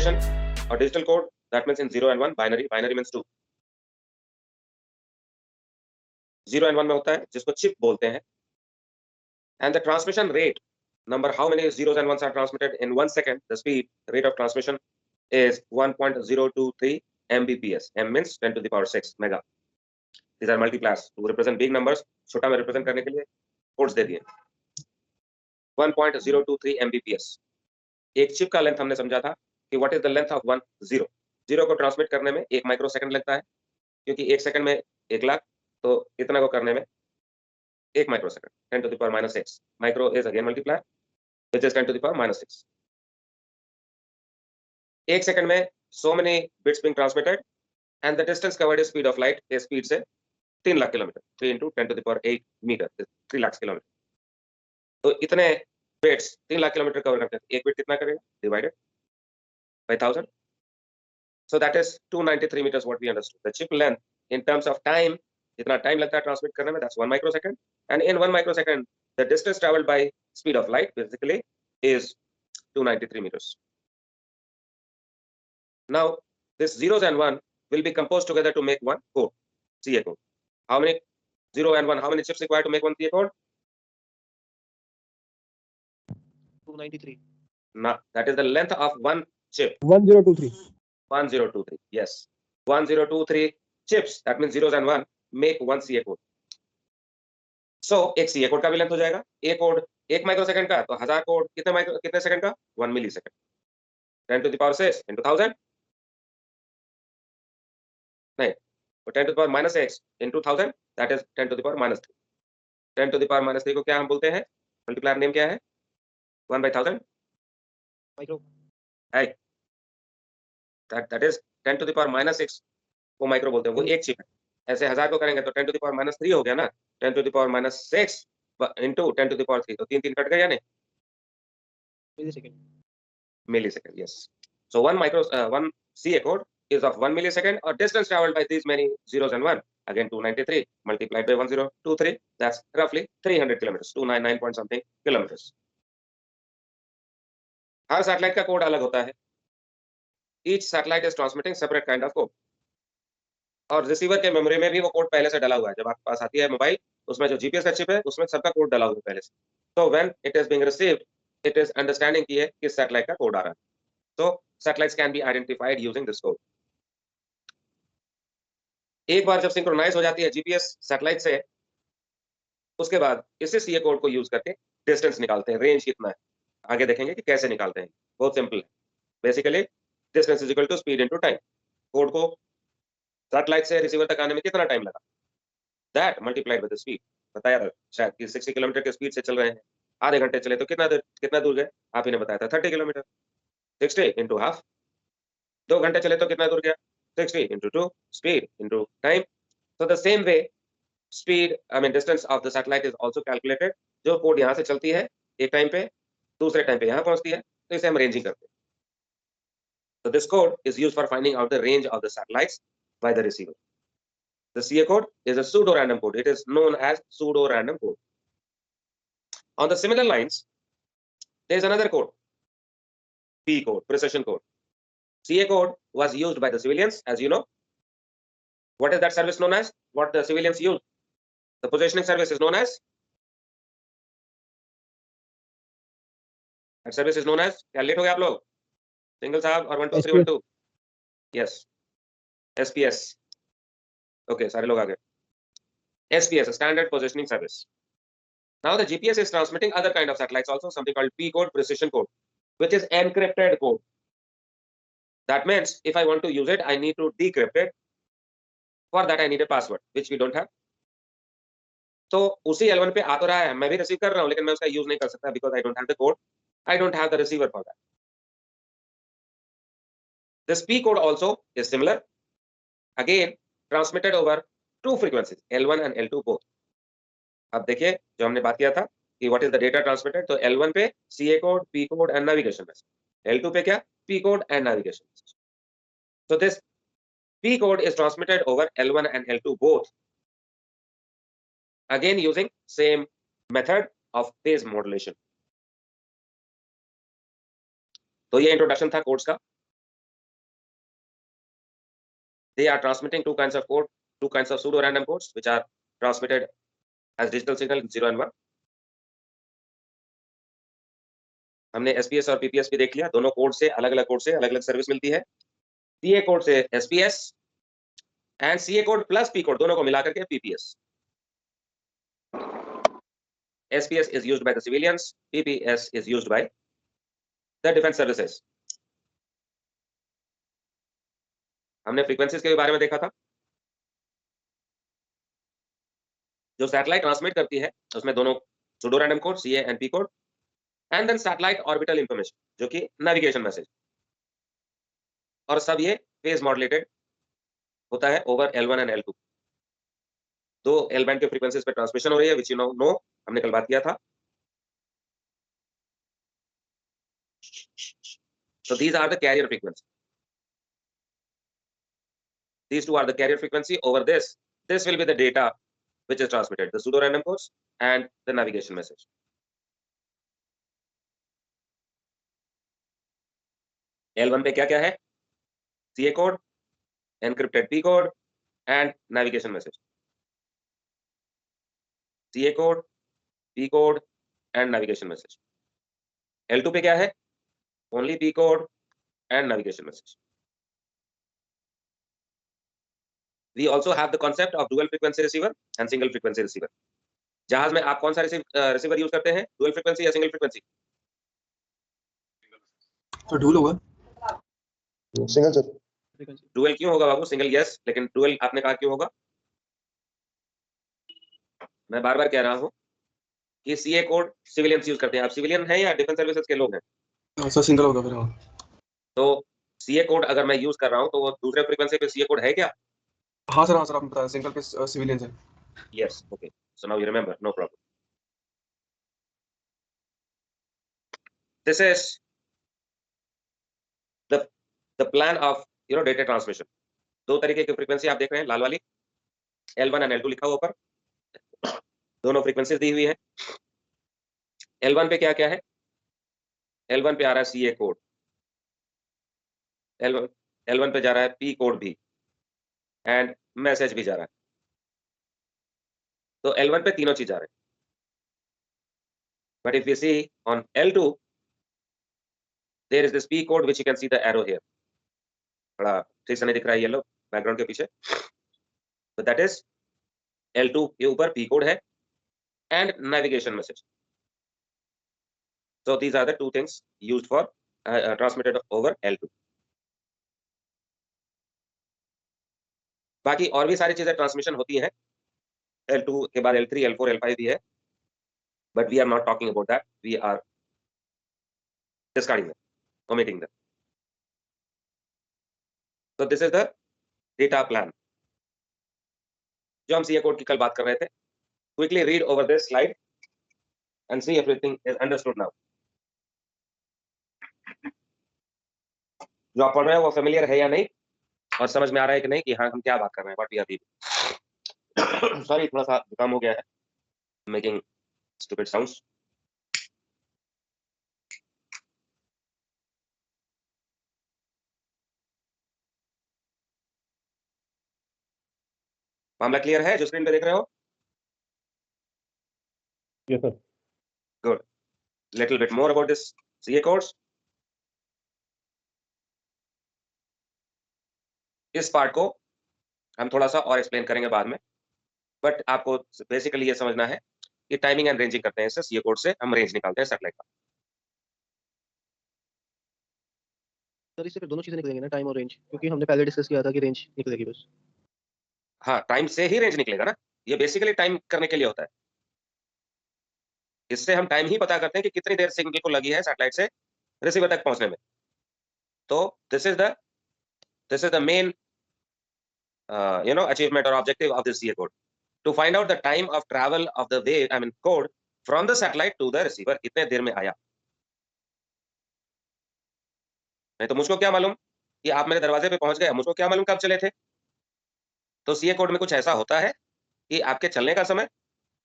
Precision और digital code that means in 0 and 1 binary means 2। 0 and 1 में होता है जिसको चिप बोलते हैं। And the transmission rate number how many zeros and ones are transmitted in 1 second, the speed rate of transmission is 1.023 mbps. M means 10 to the power 6 mega. These are multipliers to represent big numbers. छोटा में represent करने के लिए codes दे दिए। 1.023 mbps। एक chip का length हमने समझा था कि what is the length of one zero. Zero को ट्रांसमिट करने में 1 माइक्रो सेकंड लगता है, क्योंकि 1 सेकंड में 1 लाख, तो इतना को करने में 1 micro second. 10 to the power minus 6 micro is again multiplier which is 10 to the power minus 6। 1 second में so many bits being transmitted and the distance covered is speed of light is speed से 3 lakh kilometre. 3 into 10 to the power 8 metre 3 lakh kilometre. तो इतने bits 3 lakh kilometre cover करते हैं। एक bit कितना करेगा divided by 1000, so that is 293 meters what we understood। the chip length in terms of time, जितना time लगता है ट्रांसमिट करने में, that's 1 microsecond, and in 1 microsecond the distance traveled by speed of light basically is 293 meters। Now this zeros and 1 will be composed together to make one code, CA code। how many 0 and 1, how many chips required to make one CA code? 293। No, that is the length of one chip। 1023। 1023, yes, 1023 chips, that means zeros and 1 make one CA code। so एक CA code का भी length हो जाएगा। A code 1 microsecond का, तो 1000 code कितने second का? 1 मिली second. 10 to the power 6 into 1000, नहीं, तो 10 to the power minus 6 into 1000, that is 10 to the power minus 3। 10 to the power minus 3 को क्या हम बोलते हैं? मल्टीप्लायर नेम क्या है? 1 by 1000 माइक्रो। है, that is 10 to the power minus 6 को माइक्रो बोलते हैं। वो एक चिप है। ऐसे 1000 को करेंगे तो 10 to the power minus 3 हो गया ना। 10 to the power minus 6 into 10 to the power 3, तो 3 कट गए या नहीं? Millisecond, yes। so one CA code is of 1 millisecond, or distance traveled by these many zeros and 1, again 293 multiplied by 1023, that's roughly 300 kilometers, 299 point something kilometers। Her satellite का code अलग होता है। each satellite is transmitting separate kind of code, और receiver के memory में भी वो code पहले से डला हुआ है। जब आपके पास आती है मोबाइल, उसमें जो जीपीएस का चिप है उसमें सबका कोड डला हुआ है पहले से। तो when it is being received, it is understanding की है किस सैटेलाइट का कोड आ रहा है। तो satellites can be identified using this code. एक बार जब सिंक्रोनाइज हो जाती है जीपीएस सैटेलाइट से, उसके बाद इसी सीए कोड को यूज करके डिस्टेंस निकालते हैं, रेंज कितना है। आगे देखेंगे कि कैसे निकालते हैं। बहुत सिंपल है। Basically distance is equal to speed into time. Code को सैटेलाइट से रिसीवर तक आने में कितना टाइम लगा, that multiplied with the speed. बताया था शायद कि 60 किलोमीटर की स्पीड से चल रहे हैं, आधे घंटे चले तो कितना दूर गए, आप ही ने बताया था 30 किलोमीटर। 60 into half. 2 घंटे चले तो कितना दूर गया, 60 into 2 speed into time। so the same way speed, I mean distance of the satellite is also calculated। जो कोड यहाँ से चलती है एक टाइम पे, दूसरे टाइम पे यहाँ पहुंचती है, तो इसे हम रेंजिंग करते हैं। so this code is used for finding out the range of the satellites by the receiver। the CA code is a pseudo random code, it is known as pseudo random code। on the similar lines there is another code, P code, precision code। CA code was used by the civilians, as you know। what is that service known as? What the civilians use? The positioning service is known as, that service is known as, क्या late हो गए आप लोग? Single साहब और 1 2 3 1 2, yes, SPS। okay, सारे लोग आ गए। SPS, standard positioning service। now the GPS is transmitting other kind of satellites also, something called P code, precision code, which is encrypted code। that means if I want to use it, I need to decrypt it। for that I need a password which we don't have। तो उसी L1 पे आ तो रहा है, मैं भी receive कर रहा हूं, लेकिन मैं उसका यूज नहीं कर सकता because I don't have the code, I don't have the receiver for that। this P code also is similar, again transmitted over two frequencies, L1 and L2 both। अब देखिए जो हमने बात किया था कि what is the data transmitted, तो L1 पे CA code, P code and navigation message, L2 पे क्या, P code and navigation message। so this P code is transmitted over L1 and L2 both, again using same method of phase modulation। तो ये introduction था codes का। they are transmitting two kinds of code, two kinds of pseudo random codes which are transmitted as digital signal in 0 and 1. हमने SPS और PPS भी देख लिया, दोनों कोड से अलग-अलग कोड से अलग-अलग सर्विस मिलती है। CA कोड से SPS and CA code plus P code दोनों को मिला करके PPS. SPS is used by the civilians, PPS is used by the defense services. हमने फ्रीक्वेंसीज के बारे में देखा था। जो सैटेलाइट ट्रांसमिट करती है उसमें दोनों pseudo random code CA and P code and then satellite orbital information जो कि नेविगेशन मैसेज, और सब ये फेज मॉड्यूलेटेड होता है ओवर L1 एंड L2. दो L बैंड के फ्रीक्वेंसीज पे ट्रांसमिशन हो रही है व्हिच यू नो हमने कल बात किया था. So these are the carrier frequency. These two are the carrier frequency. Over this will be the data which is transmitted, the pseudo random codes and the navigation message. L1 पे क्या है? CA code, encrypted P code and navigation message. CA code, P code and navigation message. L2 पे क्या है? Only P code and navigation message. We also have the concept of dual frequency receiver and single frequency receiver. जहाज में आप कौन सा receiver use करते हैं, डुअल फ्रीक्वेंसी या सिंगल फ्रीक्वेंसी? तो डुअल होगा, सिंगल सर। डुअल क्यों होगा बाबू? सिंगल यस, लेकिन डुअल आपने कहा क्यों होगा? मैं बार बार कह रहा हूं कि सीए कोड सिविलियंस यूज करते हैं। आप सिविलियन हैं या डिफेंस सर्विसेज के लोग हैं? सर सिंगल होगा फिर। तो सीए कोड अगर मैं यूज कर रहा हूं तो वो दूसरे फ्रीक्वेंसी पे सीए कोड है क्या? हाँ सर आपने बताया सिंगल पे सिविलियंस है। Yes, okay, so now you remember, no problem. This is the plan of data transmission. दो तरीके की फ्रीक्वेंसी आप देख रहे हैं, लाल वाली L1 और L2 लिखा हुआ ऊपर, दोनों फ्रीक्वेंसीज दी हुई है. L1 पे क्या क्या है? L1 पे आ रहा है CA कोड, L1 पे जा रहा है P कोड भी एंड मैसेज भी जा रहा है. तो L1 पे तीनों चीज जा रहे हैं. But if you see on L2 there is this P code which you can see the arrow here. बड़ा ठीक से नहीं दिख रहा है येलो बैकग्राउंड के पीछे. So that is L2 के ऊपर P कोड है and navigation message. So these are the two things used for transmitted over L2. बाकी और भी सारी चीजें ट्रांसमिशन होती हैं. L2 के बाद L3, L4, L5 भी है. But we are not talking about that. We are discarding them, omitting them. So this is the data plan जो हम CA कोड की कल बात कर रहे थे. Quickly read over this slide and see everything is understood now. जो आप पढ़ रहे हैं वो फेमिलियर है या नहीं और समझ में आ रहा है कि नहीं कि हाँ हम क्या बात कर रहे हैं, what we are doing. Sorry, थोड़ा सा जुकाम हो गया है, मेकिंग स्टूपिड साउंड्स. मामला क्लियर है जो स्क्रीन पे देख रहे हो? Yes sir. Good. Little bit more about this CA codes. इस पार्ट को हम थोड़ा सा और एक्सप्लेन करेंगे बाद में, बट आपको बेसिकली ये समझना है कि टाइमिंग एंड रेंजिंग करते हैं इससे. CA कोड से हम रेंज निकालते हैं सैटेलाइट का. सर इससे फिर दोनों चीजें निकलेंगी ना, टाइम और रेंज, क्योंकि हमने पहले डिस्कस किया था कि रेंज निकलेगी बस. हाँ, टाइम से ही रेंज निकलेगा ना. ये बेसिकली टाइम करने के लिए होता है. इससे हम टाइम ही पता करते हैं कि कितनी देर सिग्नल को लगी है सैटेलाइट से रिसीवर तक पहुंचने में. तो this is the main achievement or objective of this CA code, to find out the time of travel of the wave, I mean code from the satellite to the receiver. कितने देर में आया. नहीं तो मुझको क्या मालूम कि आप मेरे दरवाजे पे पहुंच गए, मुझको क्या मालूम कब चले थे. तो CA कोड में कुछ ऐसा होता है कि आपके चलने का समय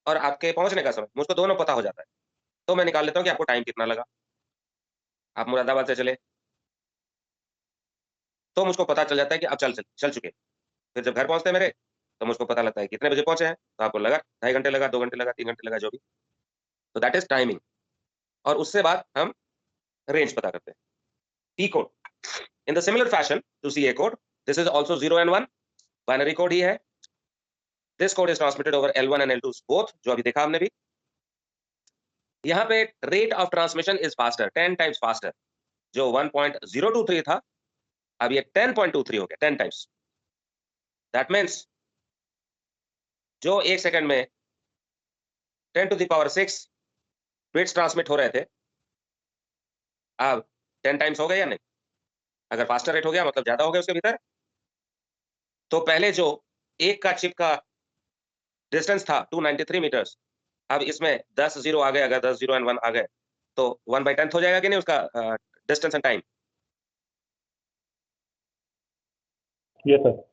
और आपके पहुंचने का समय मुझको दोनों पता हो जाता है. तो मैं निकाल लेता हूं कि आपको टाइम कितना लगा. आप मुरादाबाद से चले तो मुझको पता चल जाता है कि आप चल चुके. फिर जब घर पहुंचते हैं मेरे, तो मुझको पता लगता है कितने बजे पहुंचे हैं, तो आपको लगा 2.5 घंटे लगा, 2 घंटे लगा, 3 घंटे लगा, जो भी। तो दैट इज टाइमिंग। और उससे बाद हम रेंज पता करते हैं। P code, in the similar fashion to C A code, this is also 0 and 1, binary code ही है। This code is transmitted over L1 and L2 both, जो अभी देखा हमने भी। यहाँ पे rate of transmission is faster, 10 times faster. जो 1.023 था, अब ये 10.23 हो गया, 10 टाइम्स। दैट मीन्स जो 1 सेकंड में 10 to the power 6 bits transmit हो रहे थे, अब 10 टाइम्स हो गए या नहीं? अगर फास्टर रेट हो गया मतलब ज्यादा हो गया उसके भीतर। तो पहले जो एक का चिप का डिस्टेंस था 293 मीटर्स, अब इसमें 10 जीरो आ गए। अगर 10 0 and 1 आ गए, तो 1/10 हो जाएगा कि नहीं उसका distance and time? Yes sir,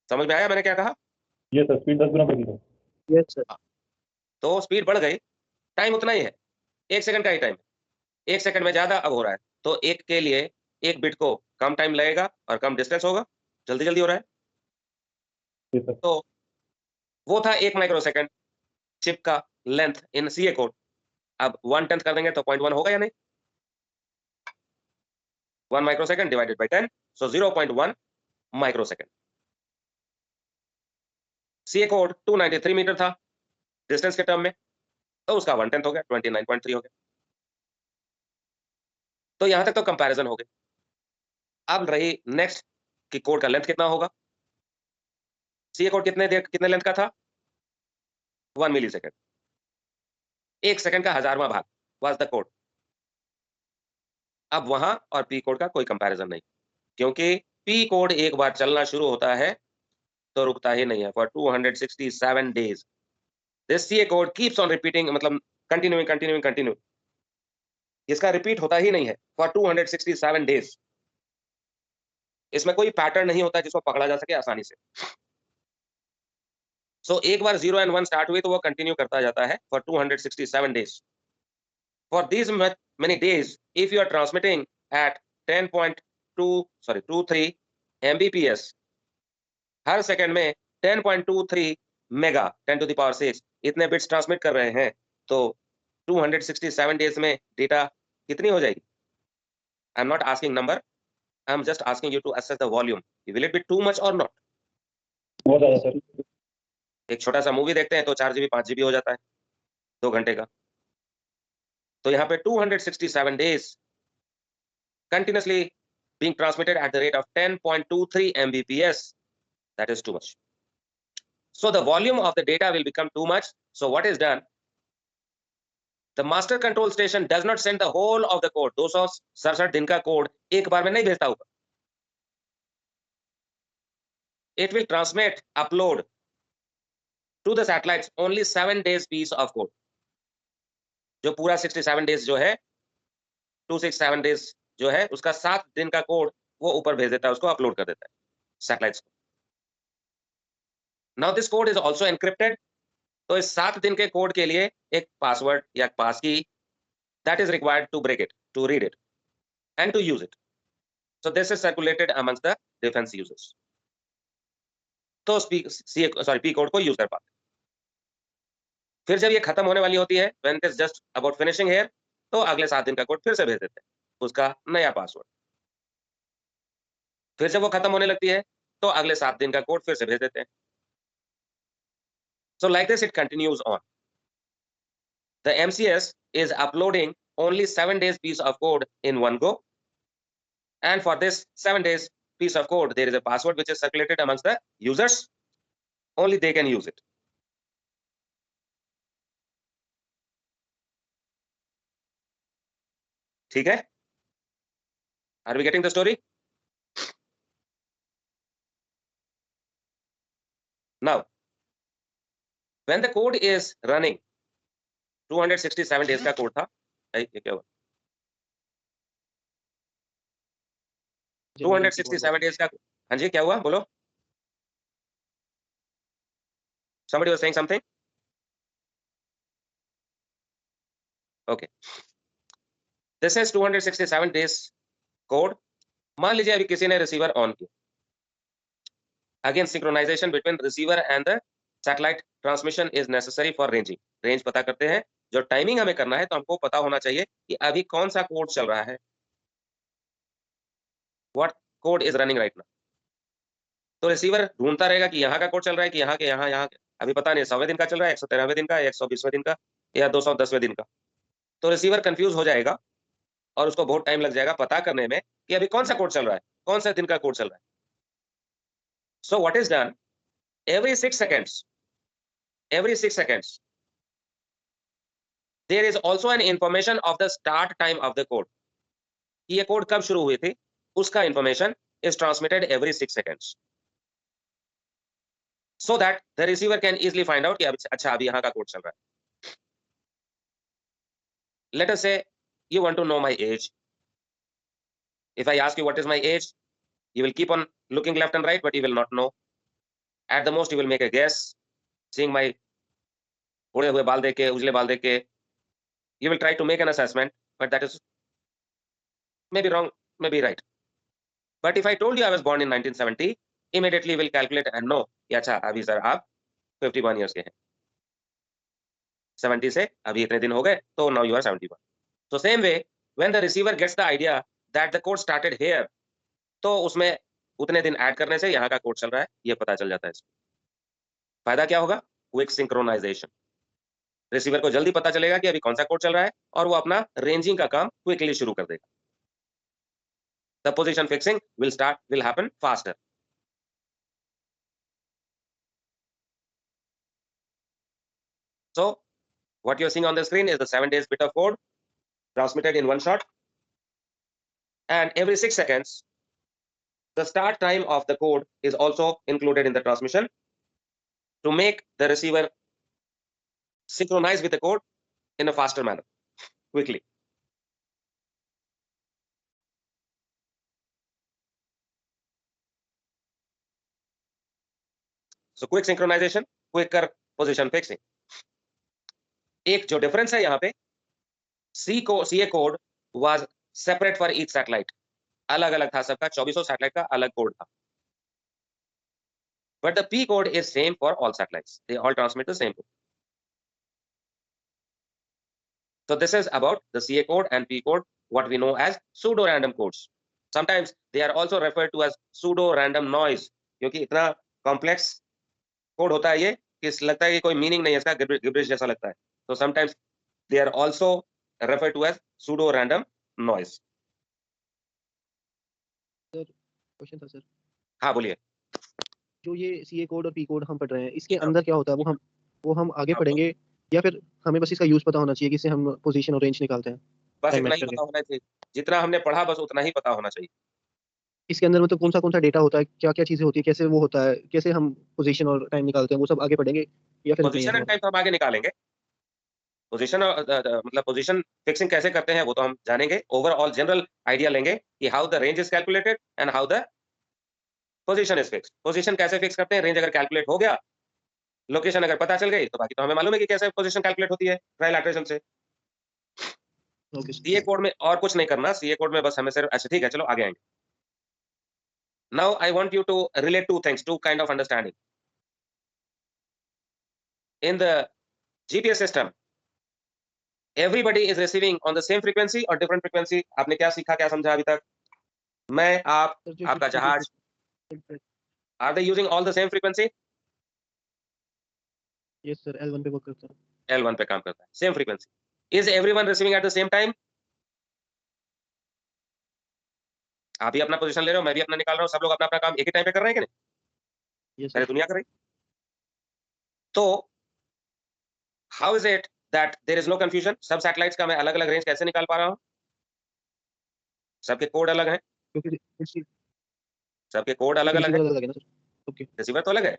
समझ में आया मैंने क्या कहा? यस सर, स्पीड 10 गुना बढ़ी है। Yes sir. तो स्पीड बढ़ गई, टाइम उतना ही है, 1 सेकंड का ही टाइम। 1 सेकंड में ज्यादा अब हो रहा है, तो एक के लिए एक बिट को कम टाइम लगेगा और कम डिस्टेंस होगा, जल्दी जल्दी हो रहा है। यस सर, तो वो था 1 माइक्रो सेकंड चिप का लेंथ इन सीए कोड। अब 1/10 कर देंगे तो 0.1 होगा या नहीं? 1 microsecond divided by 10, so 0.1 microsecond. CA code 293 metre था डिस्टेंस के टर्म में, तो उसका 1/10 हो गया, 29.3 हो गया। तो यहां तक तो कंपैरिजन हो गई। अब रही नेक्स्ट कि कोड का लेंथ कितना होगा। सीए कोड कितने लेंथ का था? 1 मिली सेकंड। 1 सेकंड का 1000वां भाग वाज द कोड। अब वहां और पी कोड का कोई कंपैरिजन नहीं, क्योंकि पी कोड एक बार चलना शुरू होता है तो रुकता ही नहीं है for 267 days. This CA code keeps on repeating, मतलब कंटिन्यूइंग कंटिन्यूइंग कंटिन्यू, इसका रिपीट होता ही नहीं है फॉर 267 डेज। इसमें कोई पैटर्न नहीं होता जिसको पकड़ा जा सके आसानी से। सो एक बार 0 and 1 स्टार्ट हुई तो वो कंटिन्यू करता जाता है for 267 days. For these many days, if you are transmitting at 10.23 Mbps, her second में 10.23 मेगा 10 to the power 6 इतने बिट्स ट्रांसमिट कर रहे हैं, तो 267 डेज में डेटा कितनी हो जाएगी? I am not asking number, I am just asking you to assess the volume. Will it be too much और नॉट? बहुत ज्यादा सर। एक छोटा सा मूवी देखते हैं तो 4 GB 5 GB हो जाता है 2 घंटे का। तो यहाँ पे 267 days continuously being transmitted at the rate of 10.23 Mbps. That is too much. So the volume of the data will become too much. So what is done? The master control station does not send the whole of the code. 267 दिन का code एक बार में नहीं भेजता होगा. It will transmit, upload to the satellites only 7 days piece of code. जो पूरा 67 days जो है, 267 days जो है, उसका 7 दिन का कोड वो ऊपर भेज देता है, उसको अपलोड कर देता है सैटेलाइट्स को। Now this code is also encrypted. तो इस 7 दिन के कोड के लिए एक पासवर्ड या पास की that is required to break it, to read it, and to use it. So this is circulated amongst the defense users. तो पी कोड को यूज कर पाते। फिर जब ये खत्म होने वाली होती है, when it is just about finishing here, तो अगले 7 दिन का कोड फिर से भेज देते हैं, उसका नया पासवर्ड। फिर जब वो खत्म होने लगती है, तो अगले 7 दिन का कोड फिर से भेज देते हैं। So like this it continues on. The MCS is uploading only 7 days piece of code in one go, and for this 7 days piece of code there is a password which is circulated amongst the users. Only they can use it. ठीक है? Are we getting the story? Now, when the code is running, 267 days का code था। ये क्या हुआ? 267 days का, हाँ जी क्या हुआ बोलो? Somebody was saying something? Okay. This is 267 days code. मान लीजिए अभी किसी ने रिसीवर ऑन किया, Again, synchronization between receiver and the satellite transmission is necessary for ranging. Range पता करते हैं, जो टाइमिंग हमें करना है तो हमको पता होना चाहिए कि अभी कौन सा कोड चल रहा है. What code is running right now? तो रिसीवर ढूंढता रहेगा कि यहाँ का कोड चल रहा है कि यहाँ के यहाँ अभी पता नहीं 100वें दिन का चल रहा है, 113वें दिन का, 120वें दिन का या 210वें दिन का. तो रिसीवर कंफ्यूज हो जाएगा और उसको बहुत टाइम लग जाएगा पता करने में कि अभी कौन सा कोड चल रहा है, कौन सा दिन का कोड चल रहा है. So what is done? Every 6 seconds, there is also an information of the start time of the code. कि ये कोड कब शुरू हुई थी, उसका information is transmitted every 6 seconds. So that the receiver can easily find out कि अच्छा अभी यहाँ का कोड चल रहा है. Let us say you want to know my age. If I ask you what is my age, you will keep on looking left and right, but you will not know. At the most, you will make a guess, seeing my उड़े हुए बाल देख के, उजले बाल देख के. You will try to make an assessment, but that is maybe wrong, maybe right. But if I told you I was born in 1970, immediately you will calculate and know कि अच्छा अभी सर आप 51 years के हैं. 70 से अभी इतने दिन हो गए, तो now you are 71. So same way, when the receiver gets the idea that the code started here, तो उसमें उतने दिन ऐड करने से यहाँ का कोड चल रहा है, ये पता चल जाता है. फायदा क्या होगा? Quick synchronisation. रिसीवर को जल्दी पता चलेगा कि अभी कौन सा कोड चल रहा है और वो अपना रेंजिंग का काम क्विकली शुरू कर देगा. The position fixing will happen faster. So what you're seeing on the screen is the 7 days bit of code transmitted in one shot, and every 6 seconds the start time of the code is also included in the transmission to make the receiver synchronize with the code in a faster manner, quickly. So quick synchronization, quicker position fixing. एक जो difference है यहाँ पे, CA code was separate for each satellite. अलग अलग था सबका, 2400 satellite का अलग कोड था. But the P code is same for all satellites. They all transmit the same code. So this is about the CA code and P code, what we know as pseudo-random codes. Sometimes they are also referred to as pseudo-random noise, क्योंकि इतना complex code होता है ये कि लगता है कि कोई meaning नहीं है इसका, gibberish जैसा लगता है. So sometimes they are also referred to as pseudo-random noise. Question था सर, हाँ बोलिए. जो ये सीए कोड और पी कोड हम पढ़ रहे हैं, इसके हाँ. अंदर क्या होता है वो हम आगे हाँ. पढ़ेंगे, या फिर हमें बस इसका यूज पता होना चाहिए कि इससे हम पोजीशन और रेंज निकालते हैं? बस टाइम इतना मैच ही करके पता होना चाहिए, जितना हमने पढ़ा बस उतना ही पता होना चाहिए. इसके अंदर मतलब कौन सा डेटा होता है, क्या क्या चीजें होती है, कैसे वो होता है, कैसे हम पोजीशन और टाइम निकालते हैं, वो सब आगे पढ़ेंगे या फिर पोजीशन एंड टाइम तो हम आगे निकालेंगे. पोजीशन मतलब पोजीशन फिक्सिंग कैसे करते हैं वो तो हम जानेंगे. ओवरऑल जनरल आइडिया लेंगे कि how the range is calculated and how the position is fixed. Position कैसे फिक्स करते हैं, रेंज अगर कैलकुलेट हो गया, लोकेशन अगर पता चल गई, तो बाकी तो हमें मालूम है कि कैसे पोजीशन कैलकुलेट होती है ट्रायल इटरेशन से. ओके सीए कोड में और कुछ नहीं करना. सीए कोड में बस हमें सिर्फ अच्छा ठीक है, चलो आगे आएंगे. Now I want you to relate two things, two kind of understanding. In the GPS system everybody is receiving on the same frequency or different frequency. आपने क्या सीखा, क्या समझा अभी तक? मैं, आप, आपका जहाज, are they using all the same frequency? Yes sir, L1 पे वर्क करता है. L1 पे काम करता है, same frequency. Is everyone receiving at the same time? आप भी अपना पोजीशन ले रहे हो, मैं भी अपना निकाल रहा हूँ, सब लोग अपना अपना काम एक ही टाइम पे कर रहे हैं कि नहीं? यस सारी सर. दुनिया कर रही. तो how is it that there is no confusion? सब सैटेलाइट्स का मैं अलग अलग रेंज कैसे निकाल पा रहा हूँ? सबके कोड अलग हैं, क्योंकि सबके कोड अलग अलग रिसीवर है. अलग है ना सर. ओके. रिसीवर तो अलग है,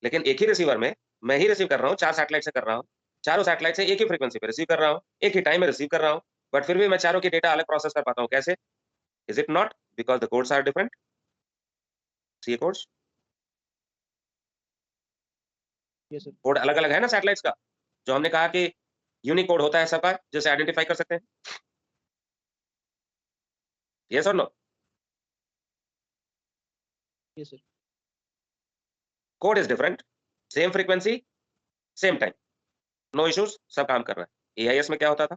लेकिन एक ही रिसीवर में मैं ही रिसीव कर रहा हूँ, 4 सैटेलाइट से कर रहा हूँ. चारों सैटेलाइट से एक ही फ्रीक्वेंसी पे रिसीव कर रहा हूँ, एक ही टाइम में रिसीव कर रहा हूँ, बट फिर भी मैं चारों की डेटा अलग प्रोसेस कर पाता हूँ. कैसे? Is it not because the codes are different? CA codes, yes sir. Code अलग अलग है ना सैटेलाइट्स का, जो हमने कहा कि यूनिक कोड होता है सबका, जिसे आइडेंटिफाई कर सकते हैं. यस और no? Yes sir. Code is different, same frequency same time, no issues, सब काम कर रहा है। AIS में क्या होता था?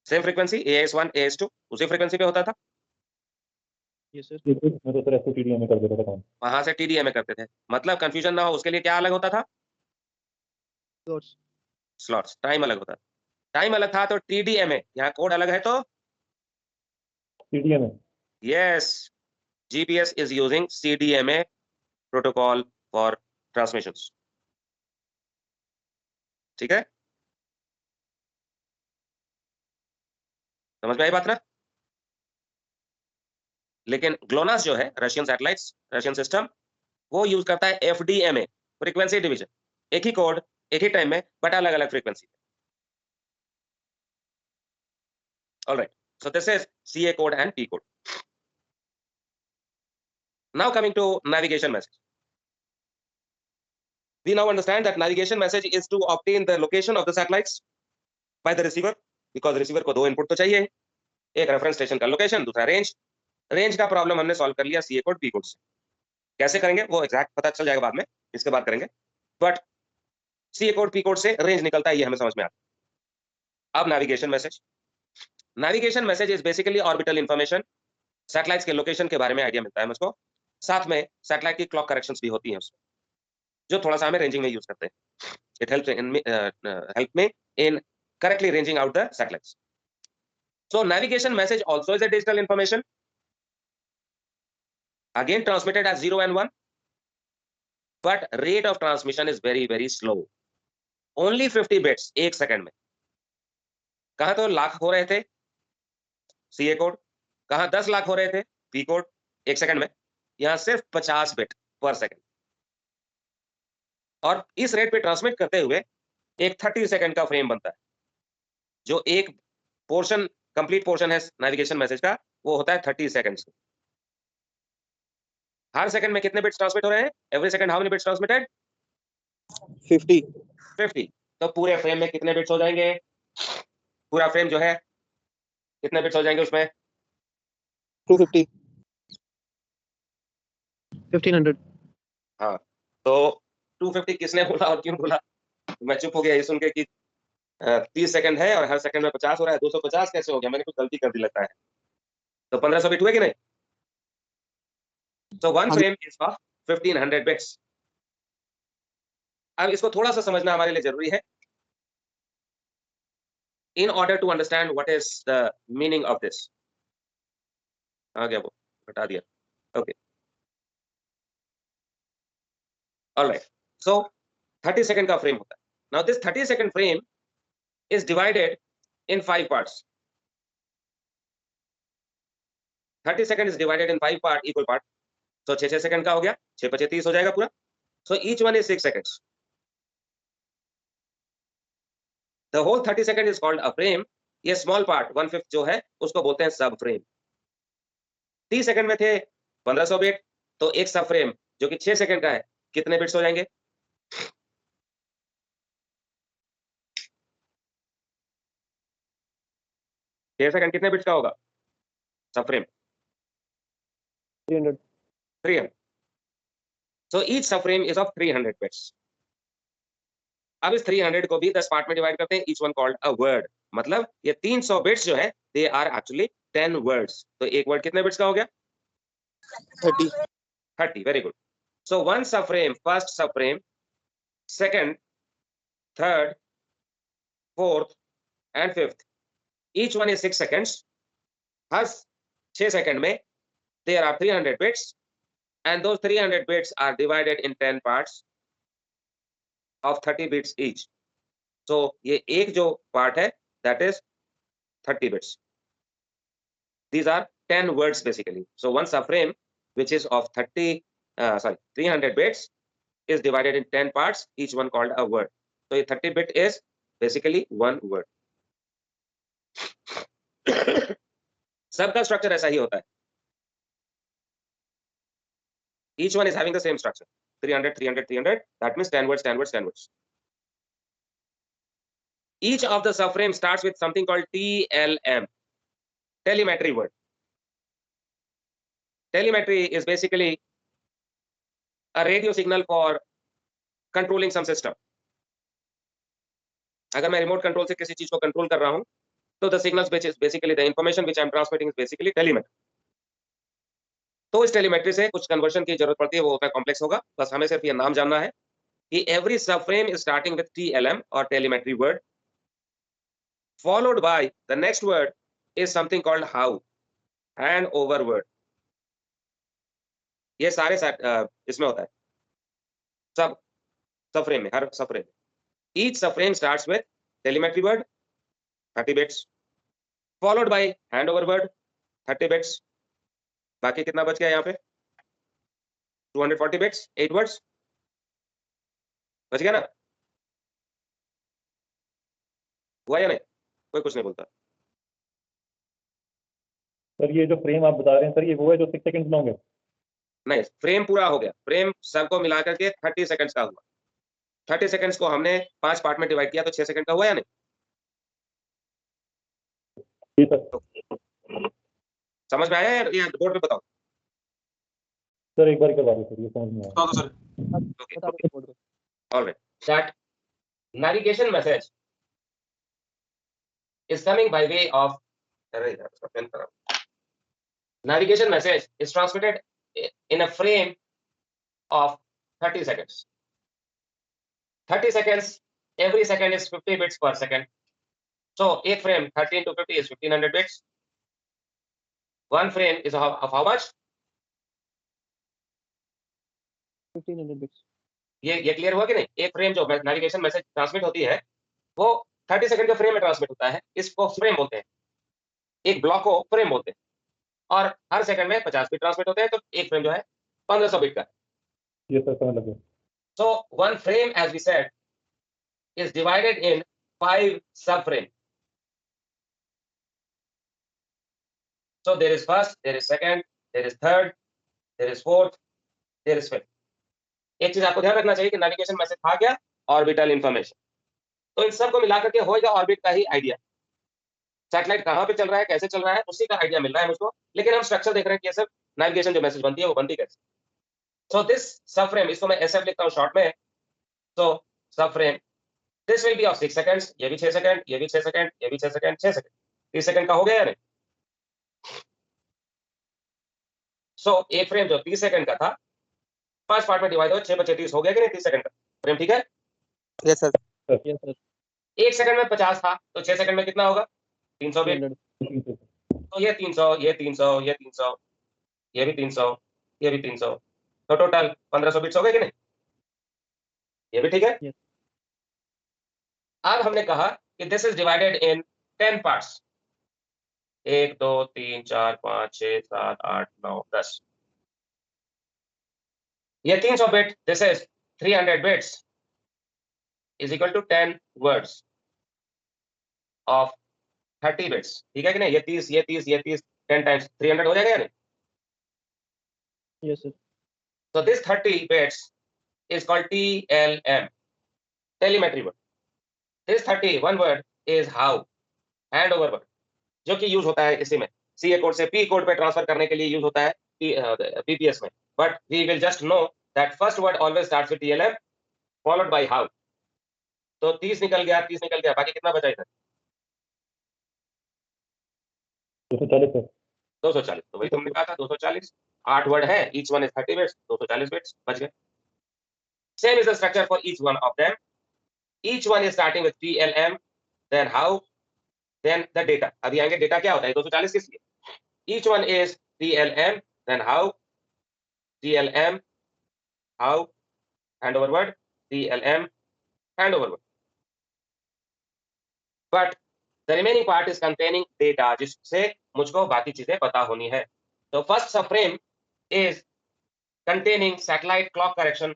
सेम फ्रीक्वेंसी AIS1 AIS2 उसी फ्रीक्वेंसी पे होता था, यस सर। मैं तो सर SOTDA में कर देता था काम। वहां से TDMA करते थे। मतलब कंफ्यूजन ना हो उसके लिए क्या अलग होता था? स्लॉट्स। स्लॉट्स, टाइम अलग होता था। टाइम अलग था तो TDMA, यहाँ कोड अलग है तो CDMA। Yes, GPS is using CDMA protocol for transmissions। ठीक है, समझ में आई बात ना? लेकिन ग्लोनास जो है रशियन सैटेलाइट्स, रशियन सिस्टम, वो यूज करता है FDMA, फ्रीक्वेंसी डिवीजन। एक ही कोड एक ही टाइम में बट अलग अलग frequency. Alright, so this is CA code and P code. Now coming to navigation message. We now understand that navigation message is to obtain the location of the satellites by the receiver, because receiver को दो input तो चाहिए, एक reference station का location, दूसरा range. Range का problem हमने solve कर लिया CA कोड P कोड से। कैसे करेंगे वो एग्जैक्ट पता चल जाएगा बाद में, इसके बाद करेंगे, but CA code P code से रेंज निकलता है, ये हमें समझ में आता है। अब navigation message. Navigation message is basically orbital information, satellites के लोकेशन के बारे में आइडिया मिलता है मुझको, साथ में सैटेलाइट की क्लॉक करेक्शंस भी होती हैं उसमें, जो थोड़ा सा हमें रेंजिंग में यूज करते हैं। It help me in correctly ranging out the satellites. So navigation message also is a digital information, again transmitted as 0 and 1, but rate of transmission is very slow, only 50 bits एक second में। कहां तो लाख हो रहे थे CA code, कहां 10 लाख हो रहे थे P कोड एक सेकंड में, यहां सिर्फ 50 बिट पर सेकंड। और इस रेट पे ट्रांसमिट करते हुए एक 30 सेकंड का फ्रेम बनता है, जो एक पोर्शन कंप्लीट पोर्शन है नेविगेशन मैसेज का, वो होता है 30 सेकंड्स। हर सेकंड में कितने बिट्स ट्रांसमिट हो रहे हैं? Every second how many bits transmitted? 50। तो पूरे फ्रेम में कितने बिट्स हो जाएंगे? पूरा फ्रेम जो है कितने बिट्स हो जाएंगे उसमें? 250 1500। हाँ, तो 250 किसने बोला और क्यों बोला? मैं चुप हो गया ये सुन के कि 30 सेकंड है और हर सेकंड में 50 हो रहा है, 250 कैसे हो गया? मैंने कुछ गलती कर दी लगता है। तो 1500 बिट हुए कि नहीं? So one frame is of 1500 bits. अब इसको थोड़ा सा समझना हमारे लिए जरूरी है, in order to understand what is the meaning of this. आ गया वो, हटा दिया। Okay. All right. So 30 second का frame होता है। Now this 30 second frame is divided in 5 parts. 30 second is divided in 5 part, equal part. So 6 second का हो गया, 6 × 5 = 30 हो जाएगा पूरा। So each one is 6 seconds. The whole 30 second is called a frame. ये small part 1/5 जो है उसको बोलते हैं सब फ्रेम। 30 सेकंड में थे 1500 बिट, तो एक सब फ्रेम जो कि 6 सेकंड का है, कितने बिट्स हो जाएंगे? छह सेकंड कितने बिट्स का होगा सब फ्रेम? 300। So each सब फ्रेम is of 300 bits. अब इस 300 को भी 10 पार्ट में डिवाइड करते हैं, each one called a word। मतलब ये 300 बिट्स जो है they are actually 10 words। तो एक वर्ड कितने बिट्स का हो गया? 30। Very good. So one subframe, first subframe, second, third, fourth and fifth, each one is 6 seconds। Her 6 second में there are 300 bits and those 300 bits are divided in 10 parts of 30 bits each। So ये एक जो part है that is 30 bits। These are 10 words basically। So one subframe which is of 300 bits is divided in 10 parts, each one called a word। So ये 30 bit is basically one word। सबका structure ऐसा ही होता है। Each one is having the same structure, 300, 300, 300. That means 10 words, 10 words, 10 words। Each of the subframe starts with something called TLM, telemetry word। telemetry is basically a radio signal for controlling some system. अगर मैं remote control से किसी चीज को control कर रहा हूं तो the signals which is basically the information which I am transmitting is basically telemetry. तो इस टेलीमेट्री से कुछ कन्वर्शन की जरूरत पड़ती है, वो उतना कॉम्प्लेक्स होगा, बस हमें सिर्फ ये नाम जानना है कि every subframe is starting with TLM or telemetry word, followed by the next word is something called how, hand over word. ये सारे इसमें होता है सब फ्रेम में, हर सब फ्रेम में. Each subframe starts with telemetry word 30 bits, followed by handover word 30 bits. बाकी कितना बच गया यहाँ पे? 240 bits, 8 words बच गया ना? हुआ या नहीं? कोई कुछ नहीं बोलता. सर ये जो फ्रेम आप बता रहे हैं सर, ये वो है जो 6 सेकंड्स में होंगे? नहीं, फ्रेम पूरा हो गया. फ्रेम सबको मिला करके 30 सेकंड्स का हुआ. 30 सेकंड्स को हमने 5 पार्ट में डिवाइड किया तो 6 सेकंड का हुआ या नहीं? जी सर. समझ में आया या बोर्ड पे बताओ? सर एक बार करवा दो सर, ये समझ में आया. बता दो सर. Okay. बता दो बोर्ड पे. All right. That navigation message is coming by way of navigation message is transmitted in a frame of 30 seconds. 30 seconds, every second is 50 bits per second. So एक frame 30 into 50 is 1500 bits. One frame is of how much? 1500 bits. ये clear हुआ कि नहीं? एक frame जो navigation message transmit होती है वो 30 सेकंड के फ्रेम में ट्रांसमिट होता है. इसको फ्रेम बोलते हैं, एक ब्लॉक को फ्रेम बोलते हैं. और हर सेकंड में 50 बिट ट्रांसमिट होते हैं, तो एक फ्रेम जो है 1500 बिट का. ये सर समझ लगे. So one frame, as we said, is divided in 5 subframes. So there is first, there is second, there is third, there is fourth, there is fifth. एक चीज आपको ध्यान रखना चाहिए कि नेविगेशन मैसेज था क्या? Orbital information. तो इन सबको मिलाकर के होएगा ऑर्बिट का ही आइडिया. सैटेलाइट कहाँ पे चल रहा है, कैसे चल रहा है, उसी का आइडिया मिल रहा है मुझको. लेकिन हम स्ट्रक्चर देख रहे हैं कि ये सब नेविगेशन जो मैसेज बनती है वो बनती कैसे. सो दिस सबफ्रेम, इसको मैं एसएफ लिखता हूँ शॉर्ट में. So subframe, this will be of 6 seconds. ये भी 6 सेकंड, ये भी 6 सेकंड, ये भी 6 सेकंड, 6 सेकंड. 30 सेकंड का हो गया या नहीं? सो एक फ्रेम जो 30 सेकंड का था 5 पार्ट में डिवाइड हो, 6 बचे 30 हो गया कि नहीं? 30 सेकंड का फ्रेम, ठीक है? Yes sir. Yes sir. 1 second में 50 था तो 6 सेकंड में कितना होगा? 300 बिट. 300. तो ये 300, ये 300, ये 300, ये भी 300, ये भी 300, तो टोटल 1500 बिट्स हो गए कि नहीं? ये भी ठीक है. Yes. अब हमने कहा कि this is divided in 10 parts. 1 2 3 4 5 6 7 8 9 10. ये 300 bit, this is 300 bits is equal to 10 words of 30 bits. ठीक है कि नहीं? ये 30, ये 30, ये 30, 10 टाइम्स 300 हो जाएगा या नहीं? Yes sir. So this 30 bits is called TLM, telemetry word. This 31 word is how, handover word, जो कि यूज होता है इसी में. CA कोड से P कोड पे ट्रांसफर करने के लिए यूज होता है PPS में. But we will just know that first word always starts with TLM followed by how. तो 30 निकल गया, 30 निकल गया, बाकी कितना बचा इधर? 240 सर. 240. तो वही तुमने कहा था 240. 8 वर्ड है, each one is 30 bits, 240 bits बच गए. Same is the structure for each one of them. Each one is starting with TLM, then how, then the data. अभी आएंगे डेटा क्या होता है. 240 किस लिए? Each one is TLM, then how, TLM, how, handover word, TLM, handover word. But the remaining part is containing data, जिससे मुझको बाकी चीजें पता होनी है. So first subframe is containing satellite clock correction.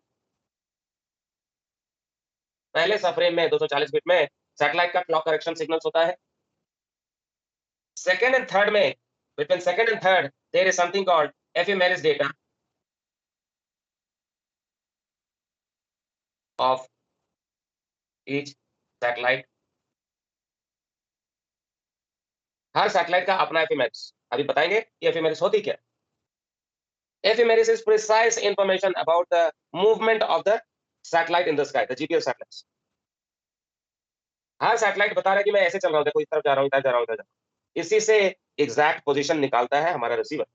पहले सबफ्रेम में 240 बिट में सैटेलाइट का क्लॉक करेक्शन सिग्नल्स होता है. सेकंड एंड थर्ड में, between second and third, there is something called ephemeris data of each satellite. Her satellite का अपना एफिमेरिस. अभी बताएंगे कि एफिमेरिस होती क्या. Ephemeris is precise information about the movement of the satellite in the sky, the GPS satellites. Her satellite बता रहा है कि मैं ऐसे चल रहा हूँ, देखो इस तरफ जा रहा हूँ, इधर जा रहा हूँ, इधर जा रहा हूँ। इसी से एग्जैक्ट पोजीशन निकालता है हमारा receiver.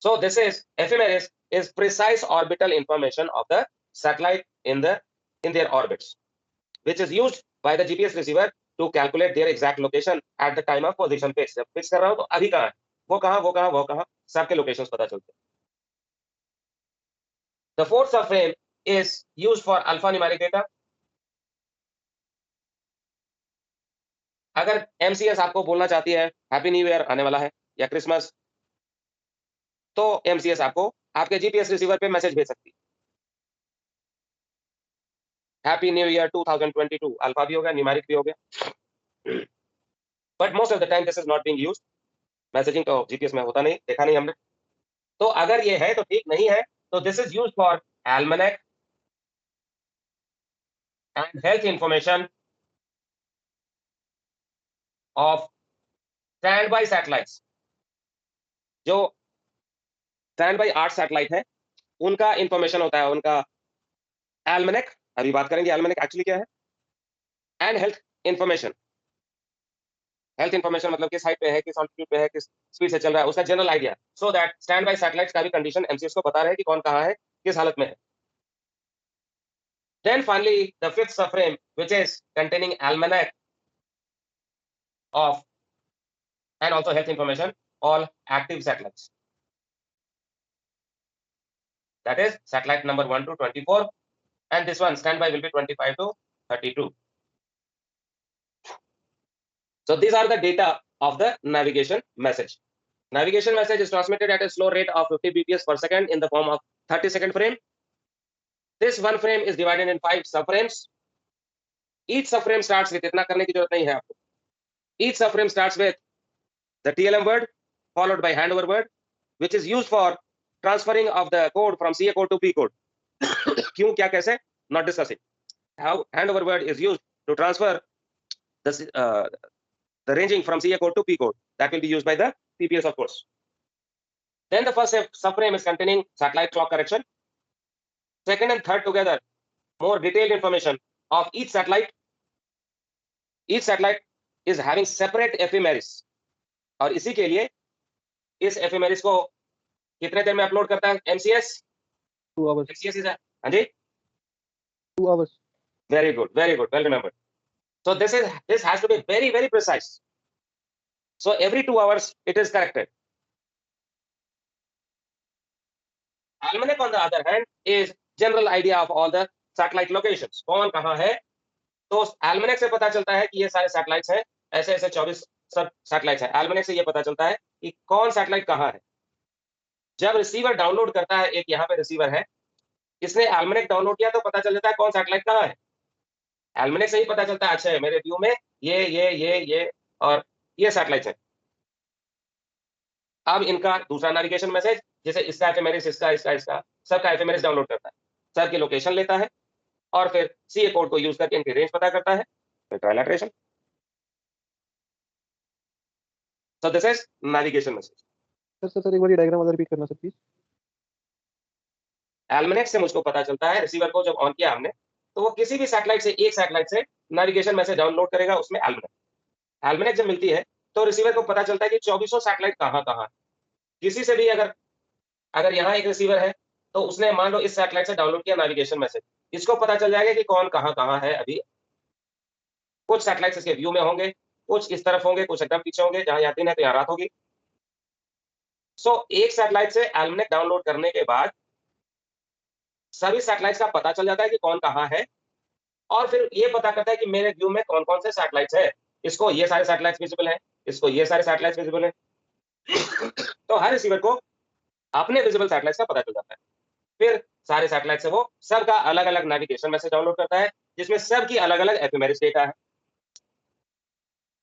So this is ephemeris is precise orbital information of the satellite in their orbits, which is used by the GPS receiver to calculate their exact location at the time of position fix. जब fix कर रहा हूँ तो अभी कहाँ है, वो कहाँ, वो कहाँ, वो कहाँ, सबके लोकेशंस पता चलते हैं। The fourth subframe is used for alphanumeric data. अगर MCS आपको बोलना चाहती है हैप्पी न्यू ईयर आने वाला है या क्रिसमस, तो MCS आपको आपके GPS रिसीवर पे मैसेज भेज सकती है, हैप्पी न्यू ईयर 2022। अल्फा भी हो गया, न्यूमेरिक भी हो गया, but most of the time this is not being used. Messaging तो GPS में होता नहीं, देखा नहीं हमने। तो अगर ये है तो ठीक, नहीं है तो this is used for almanac and health information of stand by satellites. जो स्टैंड बाय 8 सैटेलाइट है उनका इंफॉर्मेशन होता है, उनका एल्मनेक, अभी बात करेंगे एल्मनेक एक्चुअली क्या है, and health information. Health information मतलब किस हाइट पे है, किस ऑल्टीट्यूड पे है, किस स्पीड से चल रहा है, उसका general idea, so that stand by satellites का भी कंडीशन MCS को बता रहे हैं कि कौन कहां है, किस हालत में है। Then finally the fifth subframe, which is containing almanac of and also health information all active satellites, that is satellite number 1 to 24, and this one standby will be 25 to 32. So these are the data of the navigation message. Navigation message is transmitted at a slow rate of 50 bps per second in the form of 30-second frame. This one frame is divided in 5 subframes. Each subframe starts with, इतना करने की जरूरत नहीं है आपको, each subframe starts with the TLM word followed by handover word, which is used for transferring of the code from CA code to P code. क्यों, क्या, कैसे, not discussing. How handover word is used to transfer the ranging from CA code to P code. That will be used by the PPS, of course. Then the first subframe is containing satellite clock correction. Second and third together, more detailed information of each satellite. Each satellite is having separate ephemeris. और इसी के लिए इस ephemeris को कितने देर में upload करता है MCS? 2 hours. MCS is हाँ जी, 2 hours. very good, well remembered. So this has to be very, very precise. So every 2 hours it is corrected. Almanac on the other hand is general idea of all the satellite locations. कौन कहाँ है, तो almanac से पता चलता है कि ये सारे सैटेलाइट्स हैं, ऐसे ऐसे 24 सब सैटेलाइट्स हैं। almanac से ये पता चलता है कि कौन सैटेलाइट कहाँ है। जब रिसीवर डाउनलोड करता है, एक यहाँ पे रिसीवर है, इसने almanac डाउनलोड किया तो पता चल जाता है कौन सैटेलाइट कहाँ है। almanac से ही पता चलता है, अच्छा मेरे व्यू में ये और ये सैटेलाइट्स हैं। अब इनका दूसरा नेविगेशन मैसेज, जैसे इसका एफएमएरिस, इसका सबका एफएमएरिस डाउनलोड करता है, सब की लोकेशन लेता है और फिर सीए कोड को यूज करके इनकी रेंज पता करता है, फिर trilateration. So this is navigation message. Sir एक बार ये डायग्राम वाला रिपीट करना सर प्लीज। एल्मनेक से मुझको पता चलता है, रिसीवर को जब ऑन किया हमने, तो वो किसी भी सैटेलाइट से, एक सैटेलाइट से नेविगेशन मैसेज डाउनलोड करेगा, उसमें एल्मनेक जब मिलती है तो रिसीवर को पता चलता है कि 2400 सैटेलाइट कहाँ है। किसी से भी अगर यहाँ एक रिसीवर है तो उसने मान लो इस सैटेलाइट से डाउनलोड किया नेविगेशन मैसेज, इसको पता चल जाएगा कि कौन कहाँ है। अभी कुछ सैटेलाइट्स इसके व्यू में होंगे, कुछ इस तरफ होंगे, कुछ एकदम पीछे होंगे, जहां यहाँ दिन है तो यहाँ रात होगी। सो एक सैटेलाइट से एल्मनेक डाउनलोड करने के बाद सभी सैटेलाइट्स का पता चल जाता है कि कौन कहाँ है, और फिर ये पता करता है कि मेरे व्यू में कौन कौन से सैटेलाइट्स है। इसको ये सारे सैटेलाइट्स विजिबल हैं, इसको ये सारे सैटेलाइट्स विजिबल हैं। तो हर रिसीवर को अपने विजिबल सैटेलाइट्स का पता चल जाता है। फिर सारे सैटेलाइट से वो सबका अलग अलग नेविगेशन मैसेज डाउनलोड करता है, जिसमें सबकी अलग अलग एफएमएरिस डेटा है।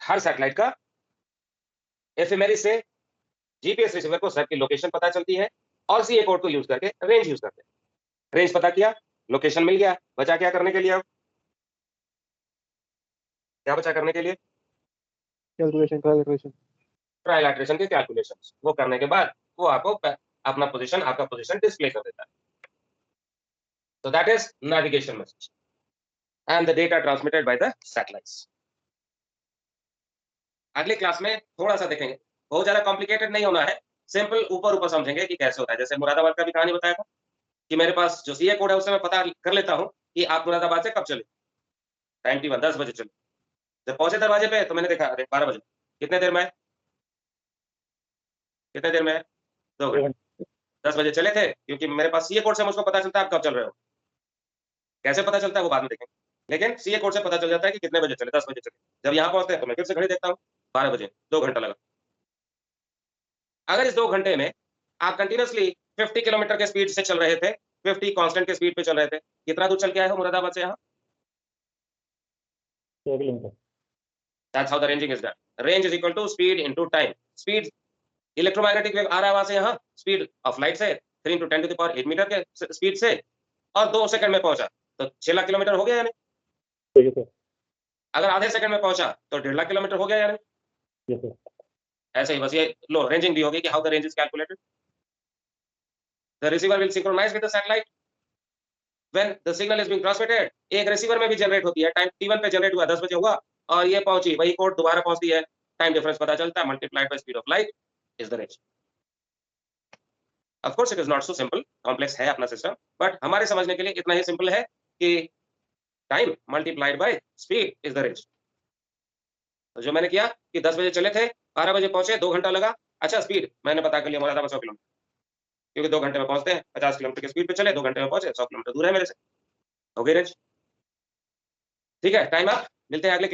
हर सैटेलाइट का एफएमएरिस से जीपीएस रिसीवर को सबकी लोकेशन पता चलती है और सीए कोड को यूज करके रेंज यूज करते हैं। रेंज पता किया, लोकेशन मिल गया, बचा क्या करने के लिए? अब क्या बचा करने के लिए? कैलकुलेशन। ट्राइलेटरेशन के कैलकुलेशंस, वो करने के बाद वो आपको अपना पोजीशन, आपका पोजीशन डिस्प्ले कर देता है। So that is navigation message and the data transmitted by the satellites. अगली क्लास में थोड़ा सा देखेंगे, बहुत ज्यादा कॉम्प्लिकेटेड नहीं होना है, सिंपल ऊपर ऊपर समझेंगे कि कैसे होता है। जैसे मुरादाबाद का भी कहानी बताया था कि मेरे पास जो सीए कोड है उससे मैं पता कर लेता हूं कि आप मुरादाबाद से कब चले, टाइम टी 10 बजे चले। जब पहुंचे दरवाजे पे तो मैंने देखा अरे 12 बजे, कितने देर में है, कितने देर में है, 2 घंटे। 10 बजे चले थे, क्योंकि मेरे पास सीए कोड से मुझको पता चलता है आप कब चल रहे हो। कैसे पता चलता है वो बाद में देखेंगे, लेकिन सीए कोड से पता चल जाता है कि कितने बजे चले, 10 बजे चले। जब यहाँ पहुंचते हैं तो मैं फिर से घड़ी देखता हूँ, 12 बजे, 2 घंटा लगा। अगर इस 2 घंटे में आप कंटिन्यूअसली 50 किलोमीटर के स्पीड से चल रहे थे, 50 कांस्टेंट के स्पीड पे चल रहे थे, कितना दूर चल के आए हो मुरादाबाद से यहाँ? 100 kilometre. That's how the ranging is done. Range is equal to speed into time. Speed electromagnetic wave आ रहा है वहां से यहाँ, स्पीड ऑफ लाइट से 3 into 10 to the power 8 metre के स्पीड से, और 2 सेकंड में पहुंचा तो 6 लाख किलोमीटर हो गया या नहीं? ठीक है सर। अगर आधे सेकंड में पहुंचा तो 1.5 लाख किलोमीटर हो गया या नहीं? Yes sir. ऐसे ही बस ये लो रेंजिंग दी होगी कि how the range is calculated. The receiver will synchronise with the satellite when the signal is being transmitted. एक रिसीवर में भी जनरेट होती है, टाइम t1 पे जनरेट हुआ, 10 बजे हुआ और ये पहुंची, वही कोड दोबारा पहुंचती है, टाइम डिफरेंस पता चलता है, multiplied by speed of light is the range. Of course it is not so simple, complex है अपना सिस्टम, बट हमारे समझने के लिए इतना ही सिंपल है कि time multiplied by speed is the range. तो जो मैंने किया कि 10 बजे चले थे, 12 बजे पहुंचे, 2 घंटा लगा। अच्छा स्पीड मैंने पता कर लिया, मुरादाबाद 100 किलोमीटर, क्योंकि 2 घंटे में पहुंचते हैं, 50 किलोमीटर की स्पीड पे चले, 2 घंटे में पहुंचे, 100 किलोमीटर दूर है मेरे से, हो गई रेंज। ठीक है, टाइम अप, मिलते हैं अगले